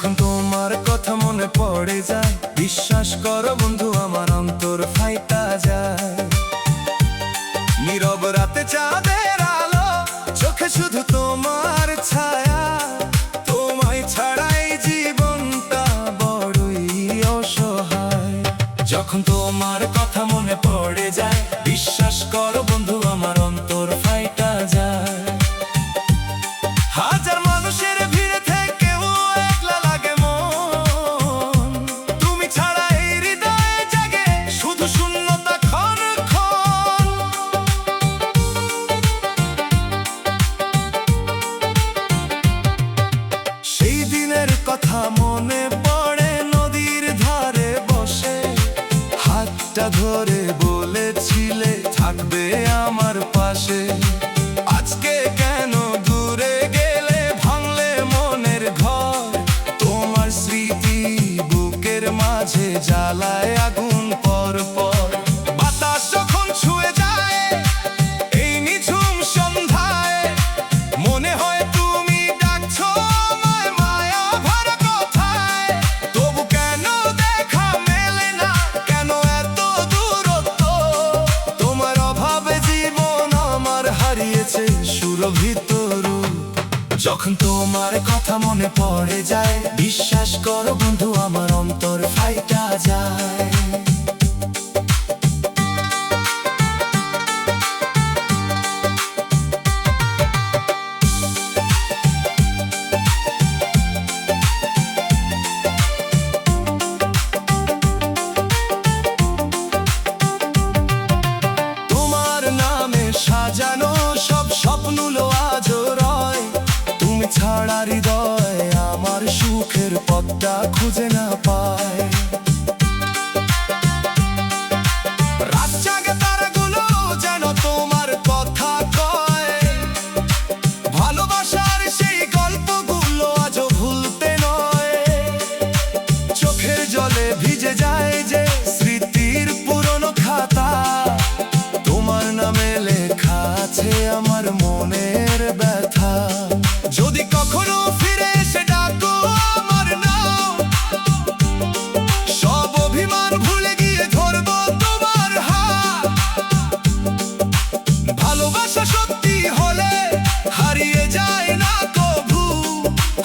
যখন তোমার কথা মনে পড়ে যায়, বিশ্বাস করো বন্ধু আমার অন্তর ফাইটা যায়। নীরব রাতে চাঁদের আলো, চোখে শুধু তোমার ছায়া। তোমায় ছাড়াই জীবনটা বড়ই অসহায়। যখন তোমার কথা মনে পড়ে যায়, বিশ্বাস করো বন্ধু আমার অন্তর ফাইটা যায়। হাজার মানুষের ভিড়ে থেকেও একলা লাগে মন, তুমি ছাড়া এই হৃদয়ে জাগে শুধু শূন্যতা ক্ষণ ক্ষণ। সেই দিনের কথা মনে পড়ে, নদীর ধারে বসে হাতটা ধরে বলেছিলে থাকবে আমার পাশে। আজকে কেন দূরে গেলে, ভাঙলে মনের ঘর। তোমার স্মৃতি বুকের মাঝে জ্বালায় আগুন পর পর। বাতাস যখন ছুঁয়ে যায় এই নিঝুম সন্ধ্যায়, মনে হয় তুমি ডাকছো আমায় মায়া ভরা কথায়। তবু কেন দেখা মেলে না, কেন এত দূরত্ব? তোমার অভাবে জীবন আমার হারিয়েছে সুরভিত রূপ। যখন তোমার কথা মনে পড়ে যায়, বিশ্বাস করো বন্ধু আমার অন্তর ফাইটা যায়। তোমার নামে সাজানো সব স্বপ্নগুলো আজও রয়। তুমি ছাড়া হৃদয় আমার সুখের পথটা খুঁজে না পায়। রাত জাগে তারাগুলো যেন তোমার কথা কয়। ভালোবাসার সেই গল্পগুলো আজও ভুলতে নয়। চোখের জলে ভিজে যায় যে স্মৃতির পুরনো খাতা। তোমার নামে লেখা আছে আমার মনের ব্যথা। যদি কখনো ফিরে এসে ডাকো আমার নাম, সব অভিমান ভুলে গিয়ে ধরবো তোমার হাত। ভালোবাসা সত্যি হলে হারিয়ে যায় না কভু।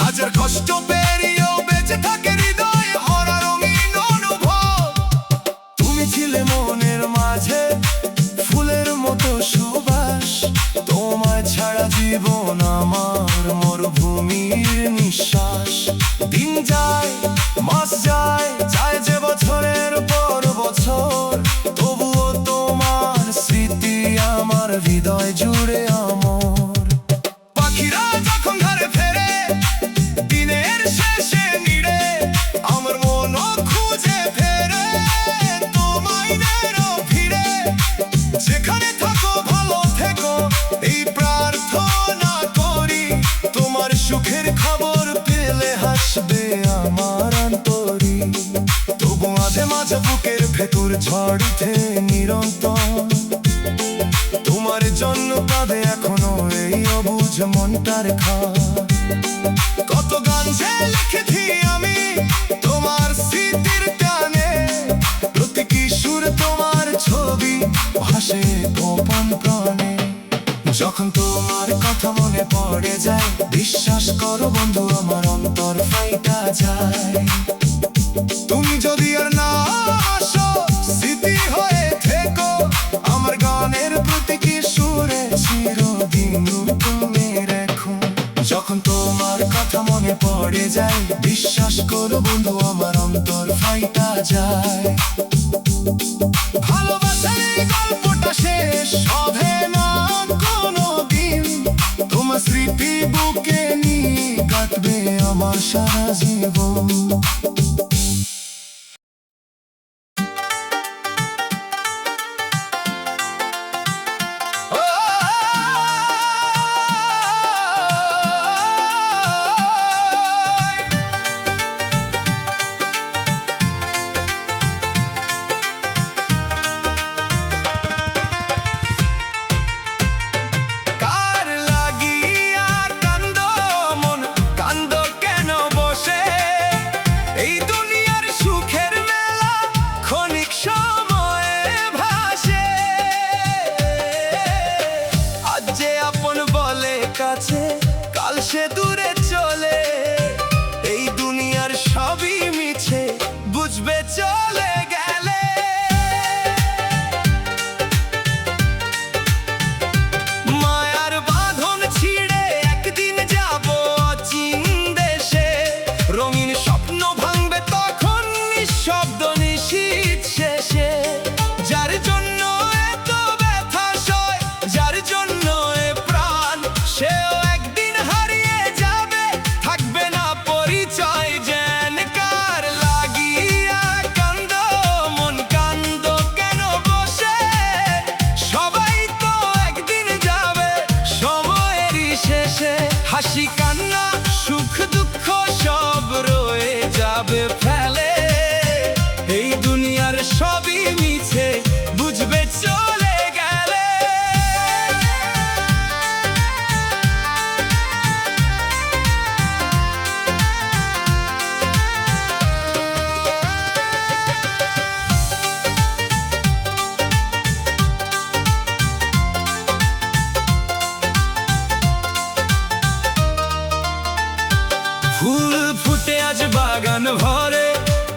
হাজার কষ্ট পেরিয়েও বেঁচে থাকে হৃদয় ভরা রঙিন অনুভব। তুমি ছিলে মনের মাঝে ফুলের মতো সুবাস। তোমায় ছাড়া জীবন আমার মরুভূমির নিঃশ্বাস। দিন যায়, মাস যায়, যায় যে বছরের পর বছর। তবুও তোমার স্মৃতি আমার হৃদয় জুড়ে অমর। পাখিরা যখন ঘরে ফেরে দিনের শেষে নিড়ে, আমার মনও খুঁজে ফেরে তোমায় নেরো ভিড়ে। যেখানে থাকো ভালো থেকো এই প্রার্থনা করি। তোমার সুখের খবর পেলে হাসবে আমার অন্তরি। তবু মাঝে মাঝে বুকের ভেতর ঝড় উঠে নিরন্তর। তোমার জন্য কাঁদে এখনো এই অবুঝ মনটার ঘর। কত গান যে লিখেছি আমি তোমার স্মৃতির টানে। প্রতীকী সুর তোমার ছবি ভাসে গোপন প্রাণে। যখন তোমার কথা মনে পড়ে যায়, বিশ্বাস করো বন্ধু আমার অন্তর ফাইটা যায়। তুমি যদি আর না আসো, স্মৃতি হয়ে থেকো আমার গানের প্রতীকী সুরে চিরদিন তুমি রেখো। যখন তোমার কথা মনে পড়ে যায়, বিশ্বাস করো বন্ধু আমার অন্তর ফাইটা যায়। ভালোবাসার এই গল্পটা শেষ হবে না কোনো দিন। তোমার স্মৃতি বুকে নিয়ে কাটবে আমার সারা জীবন। কার লাগিয়া কান্দো মন, কান্দো কেন বসে? হাসি কান্না সুখ দুঃখ সব রয়ে যাবে ফেলে, এই দুনিয়ার সবই মিছে বুঝবে চলে গেলে। ফুল ফুটে আজ বাগান ভরে,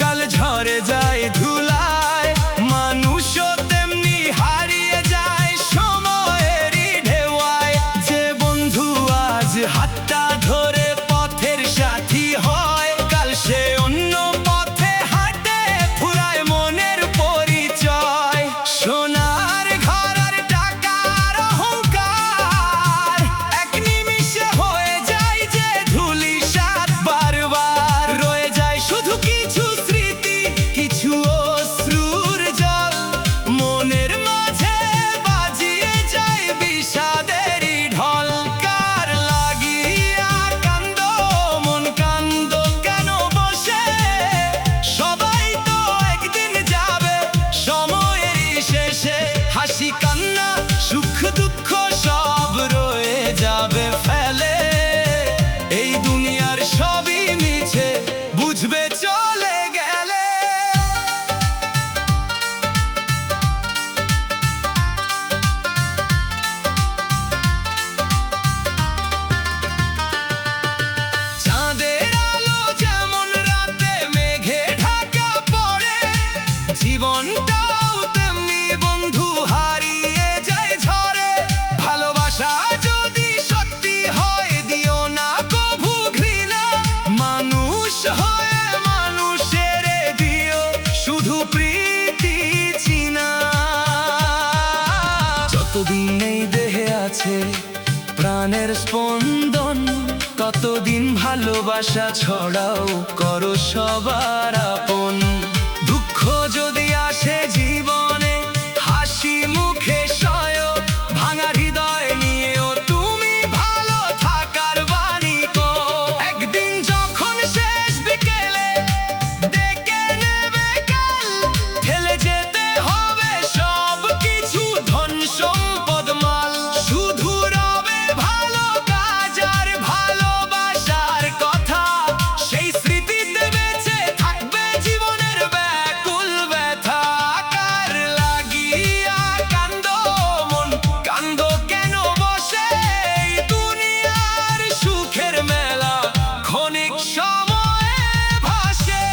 কাল ঝরে যায় ধুলায়, মানুষও তেমনি হারিয়ে যায় সময়েরই ঢেওয়ায়। যে বন্ধু আজ হাতটা ধরে পথের সাথী হয়, কাল সে অন্য পথে হাঁটে ফুরায় মনের পরিচয়। সোনার ঘর আর টাকার অহংকার এক নিমিষে হয়ে যায় যে ধূলিসাৎ, বারবার রয়ে যায় শুধু কিছু স্মৃতি, কিছু অশ্রুর জল মনের মাঝে বাজিয়ে যায় বিষাদেরই ঢল। কার লাগিয়া কান্দো মন কান্দো কেন বসে, সবাই তো একদিন যাবে সময়েরই শেষে। হাসি কান্না সুখ দুঃখ সব রয়ে যাবে ফেলে, এই দুনিয়ার সবই মিছে বুঝবে চলে গেলে। চাঁদের আলো যেমন রাতে মেঘে ঢাকা পড়ে, জীবনটাও তেমনি বন্ধু হারিয়ে যায় ঝড়ে। ভালোবাসা যদি সত্যি হয় দিও না কভু ঘৃণা, মানুষ হয়ে মানুষের দিও শুধু প্রীতি চিনা। যতদিন এই দেহে আছে প্রাণের স্পন্দন, ততদিন ভালোবাসা ছড়াও করো সবার আপন। দুঃখ যদি আসে জীবনে হাসি মুখে সয়, ভাঙা হৃদয় নিয়েও তুমি ভালো থাকার বাণী কো। একদিন যখন শেষ বিকেলে ডেকে নেবে কাল, ফেলে যেতে হবে সব কিছু ধন সম্পদ মাল, শুধু রবে ভালো কাজ আর ভালোবাসার কথা। সেই স্মৃতিতে বেঁচে থাকবে জীবনের ব্যাকুল ব্যথা। কার লাগিয়া কান্দো মন কান্দো কেন বসে, এই দুনিয়ার সুখের মেলা ক্ষণিক সময়ে ভাসে।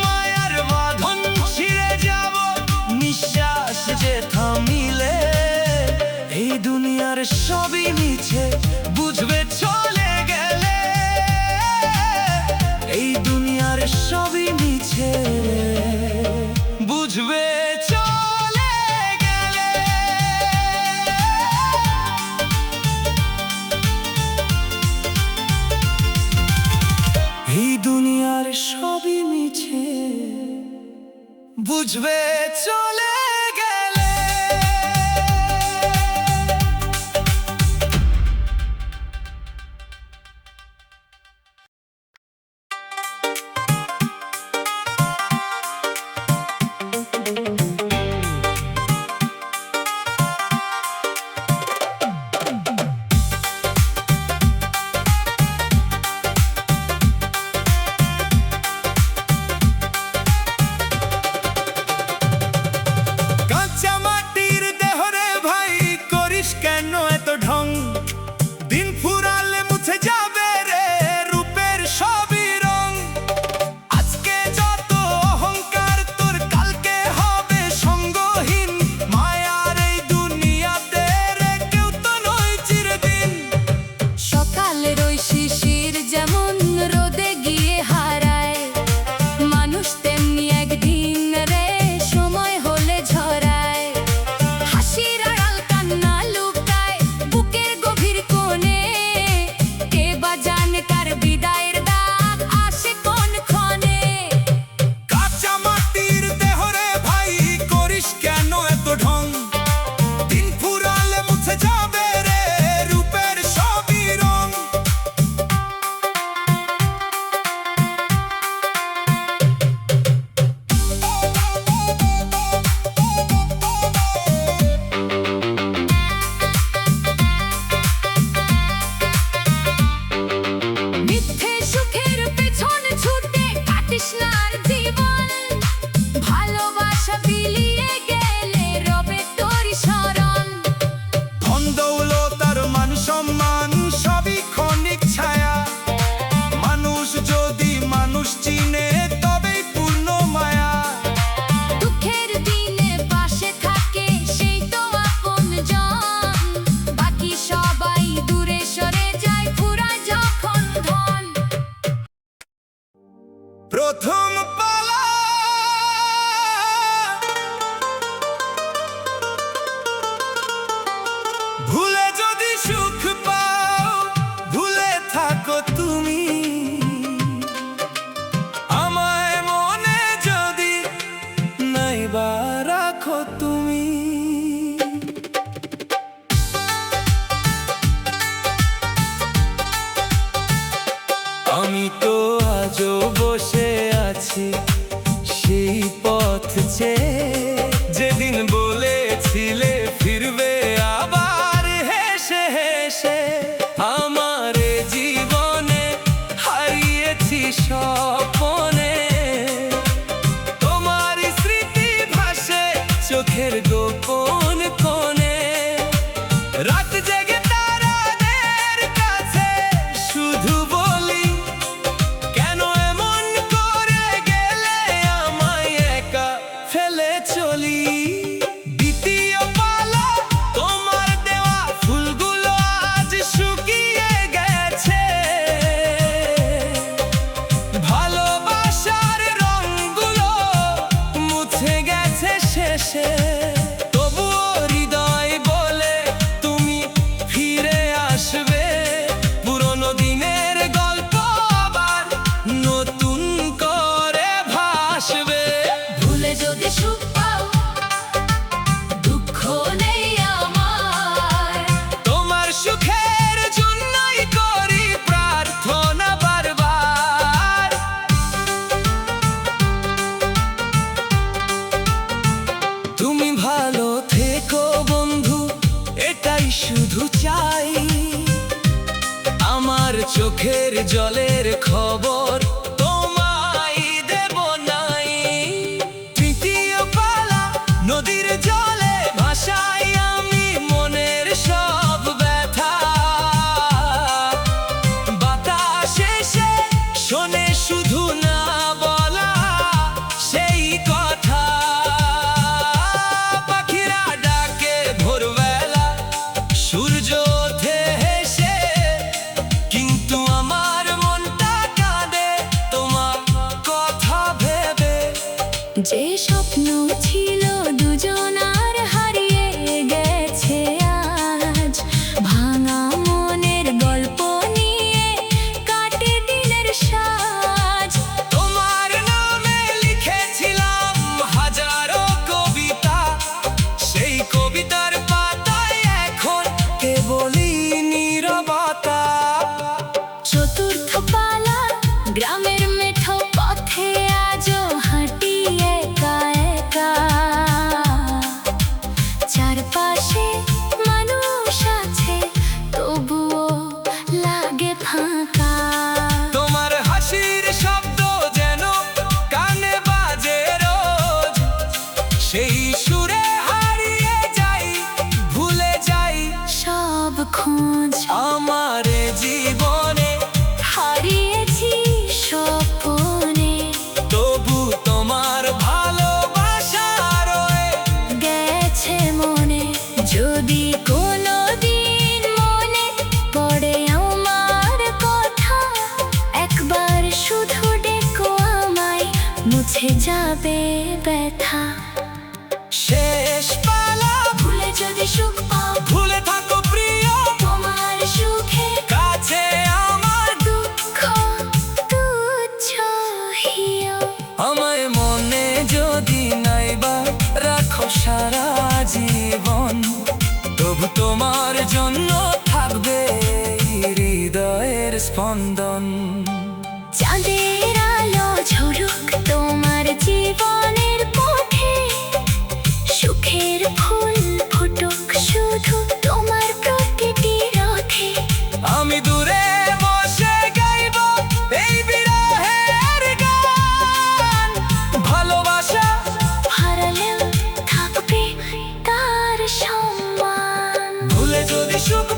মায়ার বাঁধন ছিঁড়ে যাব নিঃশ্বাস যে থামিলে, এই দুনিয়ার সবই মিছে বুঝবে চলে গেলে, এই দুনিয়ার সবই মিছে বুঝবে চলে গেলে। এই দুনিয়ার সবই মিছে বুঝবে চলে গেলে। পথ চেয়ে, যেদিন বলেছিলে ফিরবে আবার হেসে হেসে, আমার জীবনে হারিয়েছি স্বপনে। তোমার স্মৃতি ভাসে চোখের গোপন কোণে, রাত জেগে তারাদের কাছে শুধু বলি, কেন এমন করে গেলে আমায় একা ফেলে চলি। দ্বিতীয় পালা তোমার দেওয়া ফুলগুলো আজ শুকিয়ে গেছে, ভালোবাসার রঙগুলো মুছে গেছে শেষে। তবুও হৃদয় বলে তুমি ফিরে আসবে, পুরনো দিনের গল্প আবার নতুন করে ভাসবে। ভুলে যদি সুখ পাও, দুঃখ নেই আমার। তোমার সুখের জন্যই করি প্রার্থনা বারবার। তুমি ভালো থেকো বন্ধু, এটাই শুধু চাই। আমার চোখের জলের খবর তোমায় দেব নাই। তৃতীয় পালা নদীর জলে ভাসাই আমি মনের সব ব্যথা, বাতাস এসে শোনে শুধু না বলা সেই কথা। পাখিরা ডাকে ভোরবেলা, সূর্য ওঠে হেসে, কিন্তু আমার মনটা কাঁদে তোমার কথা ভেবে। যে স্বপ্ন ছিল দুজনার হারিয়ে গেছে আজ, ভাঙা মনের গল্প নিয়ে কাটে দিনের সাজ। তোমার নামে লিখেছিলাম হাজারো কবিতা, সেই কবিতার পাতায় এখন কেবলই নীরবতা। চতুর্থ পালা গ্রামের মেঠো পথে আজও হাঁটি একা একা, চারপাশে মানুষ আছে তবুও লাগে ফাঁকা। তোমার হাসির শব্দ যেন কানে বাজে রোজ, সেই সুরে হারিয়ে যাই, ভুলে যাই সব খোঁজ আমার জীবনে। হারিয়েছি স্বপনে, তবু তোমার ভালোবাসা রয়ে গেছে মনে। যদি কোনো দিন মনে পড়ে আমার কথা, একবার শুধু ডেকো আমায়, মুছে যাবে ব্যথা। শেষ পালা ভুলে যদি সুখ পাও, ভুলে থাকো প্রিয়, তোমার সুখে কাছে আমার দুঃখ তুচ্ছ হিয়। আমায় মনে যদি নাইবা রাখো সারা জীবন, তবু তোমার জন্য থাকবে এই হৃদয়ের স্পন্দন। চাঁদের আলো ঝরুক তোমার জীবনের পথে, সুখের ফুল ফুটুক শুধু তোমার প্রতিটি রথে। আমি দূরে বসে গাইব এই বিরহের গান, ভালোবাসা হারালেও থাকবে তার সম্মান। ভুলে যদি সুখ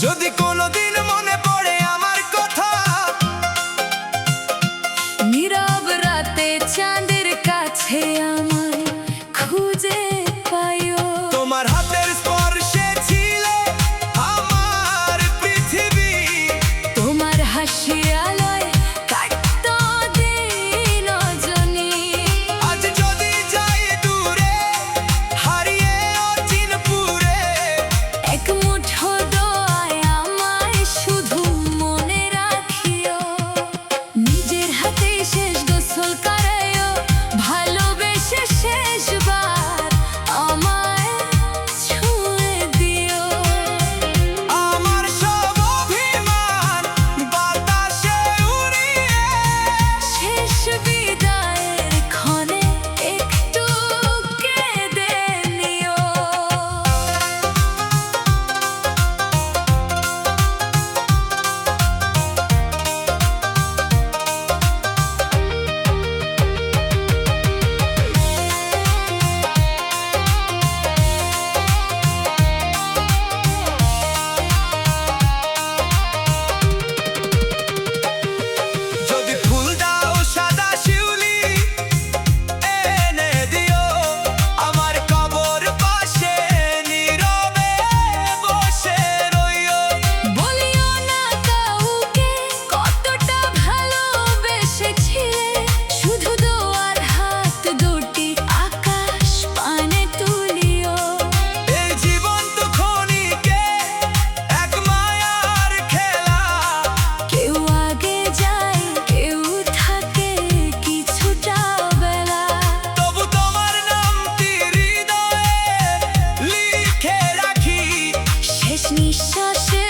যদি কোনোদিন মনে পড়ে আমার কথা, নীরব রাতে চাঁদের কাছে আমায় খুঁজে পাইও। তোমার হাতের স্পর্শে ছিলে আমার পৃথিবী, তোমার হাসি আলোয় কাটতো দিন রজনী। আজ যদি যাই দূরে হারিয়ে অচিনপুরে, এক মুঠো দোয়ায় আমায় শুধু মনে রাখিও। নিজের হাতে শেষ গোসল করাইও, ভালোবেসে শেষবার আমায় ছুঁয়ে দিও। আমার সব অভিমান বাতাসে উড়িয়ে, শেষ বিদায়ের ক্ষণে একটু কেঁদে নিও। যদি ফুল দাও সাদা শিউলি এনে দিও, আমার কবর পাশে নীরবে বসে রইও। বলিও না কাউকে কতটা ভালোবেসেছিলে, শুধু দোয়ার হাত দুটি আকাশ পানে তুলিও। এই জীবন তো ক্ষণিকে এক মায়ার খেলা, কেউ আগে যায় কেউ থাকে কিছুটা বেলা। তবু তোমার নামটি হৃদয়ে লিখে রাখি। শেষ নিঃশ্বাসে